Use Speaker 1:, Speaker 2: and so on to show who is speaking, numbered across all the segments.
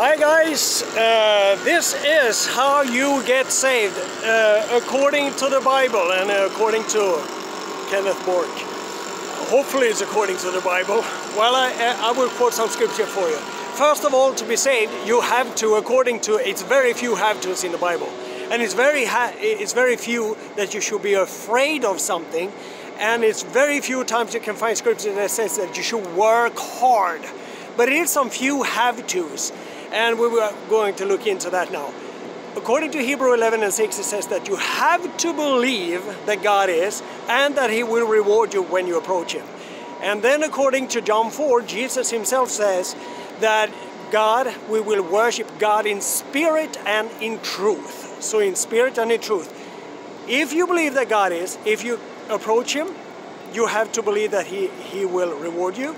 Speaker 1: Hi guys, this is how you get saved according to the Bible and according to Kenneth Boork. Hopefully it's according to the Bible. Well, I will quote some scripture for you. First of all, to be saved, you have to, according to, it's very few have-tos in the Bible. And it's very few that you should be afraid of something. And it's very few times you can find scripture that says that you should work hard. But it is some few have-tos. And we were going to look into that now. According to Hebrews 11:6, it says that you have to believe that God is and that He will reward you when you approach Him. And then according to John 4, Jesus Himself says that we will worship God in spirit and in truth. So in spirit and in truth. If you believe that God is, if you approach Him, you have to believe that He will reward you.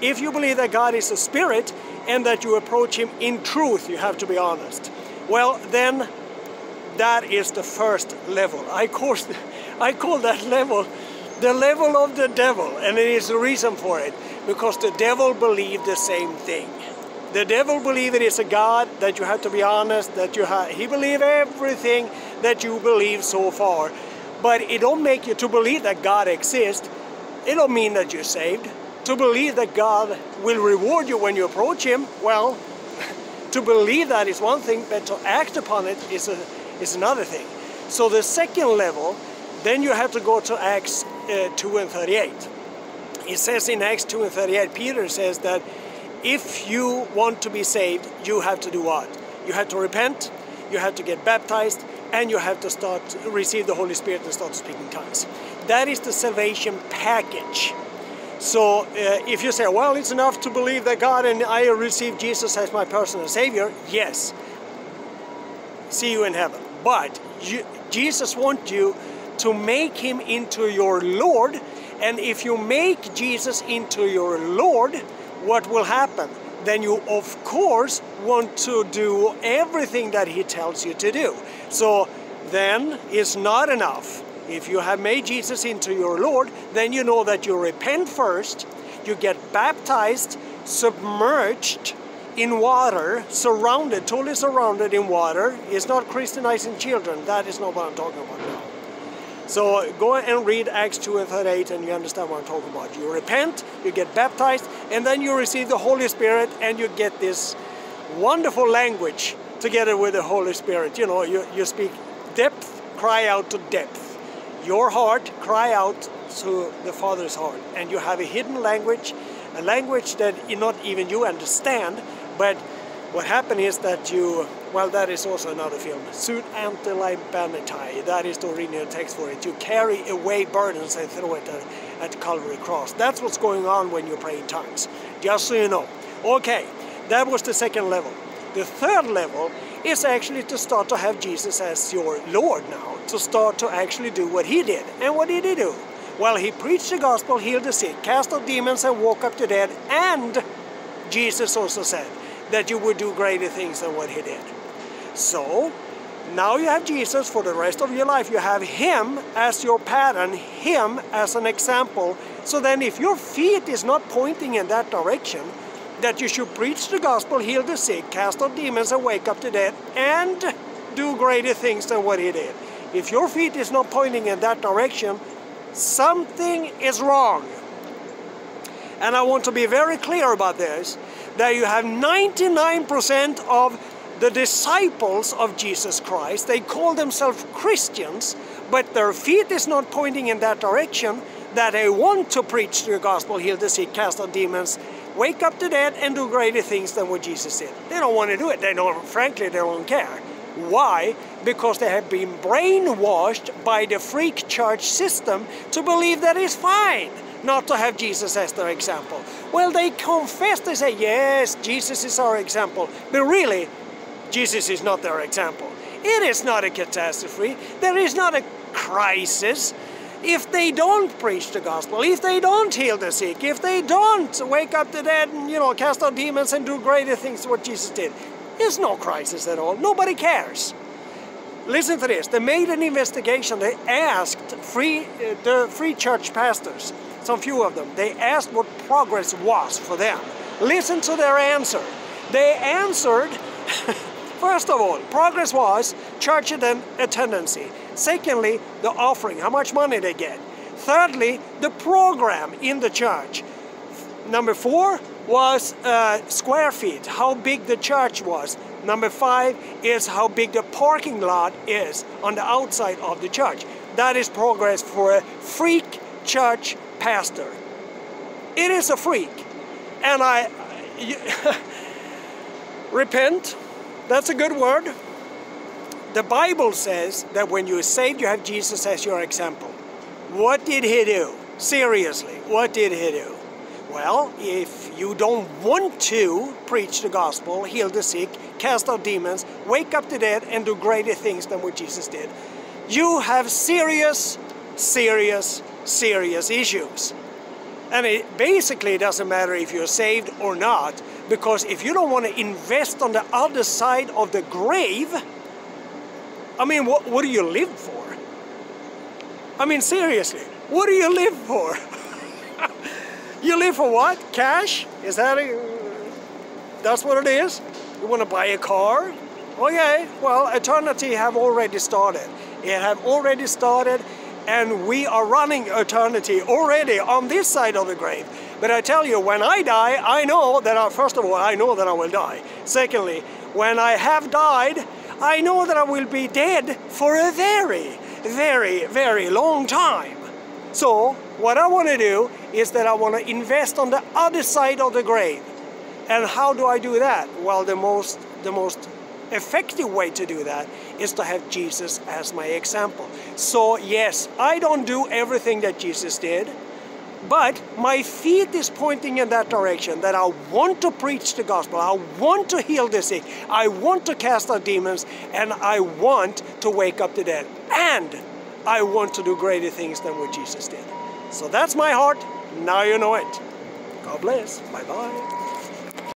Speaker 1: If you believe that God is a spirit and that you approach Him in truth, you have to be honest. Well, then that is the first level. I call that level the level of the devil, and there is a reason for it, because the devil believed the same thing. The devil believed it is a God, that you have to be honest, that he believes everything that you believe so far. But it don't make you to believe that God exists. It don't mean that you're saved. To believe that God will reward you when you approach Him, well, to believe that is one thing, but to act upon it is another thing. So the second level, then you have to go to Acts 2:38. It says in Acts 2:38, Peter says that if you want to be saved, you have to do what? You have to repent, you have to get baptized, and you have to receive the Holy Spirit and start speaking tongues. That is the salvation package. So if you say, well, it's enough to believe that God and I receive Jesus as my personal Savior, yes, see you in heaven. But Jesus wants you to make Him into your Lord, and if you make Jesus into your Lord, what will happen? Then you, of course, want to do everything that He tells you to do. So then it's not enough. If you have made Jesus into your Lord, then you know that you repent first, you get baptized, submerged in water, totally surrounded in water. It's not Christianizing children. That is not what I'm talking about now. So go and read Acts 2:38 and you understand what I'm talking about. You repent, you get baptized, and then you receive the Holy Spirit and you get this wonderful language together with the Holy Spirit. You know, you speak depth, cry out to depth. Your heart, cry out to the Father's heart. And you have a hidden language, a language that not even you understand, but what happened is that well, that is also another film, Sut Antilai Banitai, that is the original text for it. You carry away burdens and throw it at Calvary Cross. That's what's going on when you pray in tongues, just so you know. Okay, that was the second level. The third level is actually to start to have Jesus as your Lord now, to start to actually do what He did. And what did He do? Well, He preached the gospel, healed the sick, cast out demons, and woke up the dead. And Jesus also said that you would do greater things than what He did. So now you have Jesus for the rest of your life. You have Him as your pattern, Him as an example. So then if your feet is not pointing in that direction, that you should preach the gospel, heal the sick, cast out demons, and wake up the dead, and do greater things than what He did. If your feet is not pointing in that direction, something is wrong. And I want to be very clear about this, that you have 99% of the disciples of Jesus Christ, they call themselves Christians, but their feet is not pointing in that direction, that they want to preach the gospel, heal the sick, cast out demons, wake up the dead, and do greater things than what Jesus did. They don't want to do it. Frankly, they don't care. Why? Because they have been brainwashed by the freak church system to believe that it's fine not to have Jesus as their example. Well, they confess, they say, yes, Jesus is our example. But really, Jesus is not their example. It is not a catastrophe. There is not a crisis. If they don't preach the gospel, if they don't heal the sick, if they don't wake up the dead and, cast out demons and do greater things than what Jesus did, there's no crisis at all. Nobody cares. Listen to this. They made an investigation. They asked the free church pastors, some few of them, they asked what progress was for them. Listen to their answer. They answered, first of all, progress was church attendance. Secondly, the offering, how much money they get. Thirdly, the program in the church. Number 4 was square feet, how big the church was. Number 5 is how big the parking lot is on the outside of the church. That is progress for a freak church pastor. It is a freak. And repent, that's a good word. The Bible says that when you're saved, you have Jesus as your example. What did he do? Seriously, what did he do? Well, if you don't want to preach the gospel, heal the sick, cast out demons, wake up the dead, and do greater things than what Jesus did, you have serious, serious, serious issues. And it basically doesn't matter if you're saved or not, because if you don't want to invest on the other side of the grave, I mean, what do you live for? I mean, seriously, what do you live for? You live for what? Cash? Is that that's what it is? You want to buy a car? Okay, well, eternity have already started. It have already started, and we are running eternity already on this side of the grave. But I tell you, when I die, I know that first of all, I know that I will die. Secondly, when I have died, I know that I will be dead for a very, very, very long time. So what I want to do is that I want to invest on the other side of the grave. And how do I do that? Well, the most effective way to do that is to have Jesus as my example. So yes, I don't do everything that Jesus did, but my feet is pointing in that direction, that I want to preach the gospel, I want to heal the sick, I want to cast out demons, and I want to wake up the dead. And I want to do greater things than what Jesus did. So that's my heart. Now you know it. God bless. Bye-bye.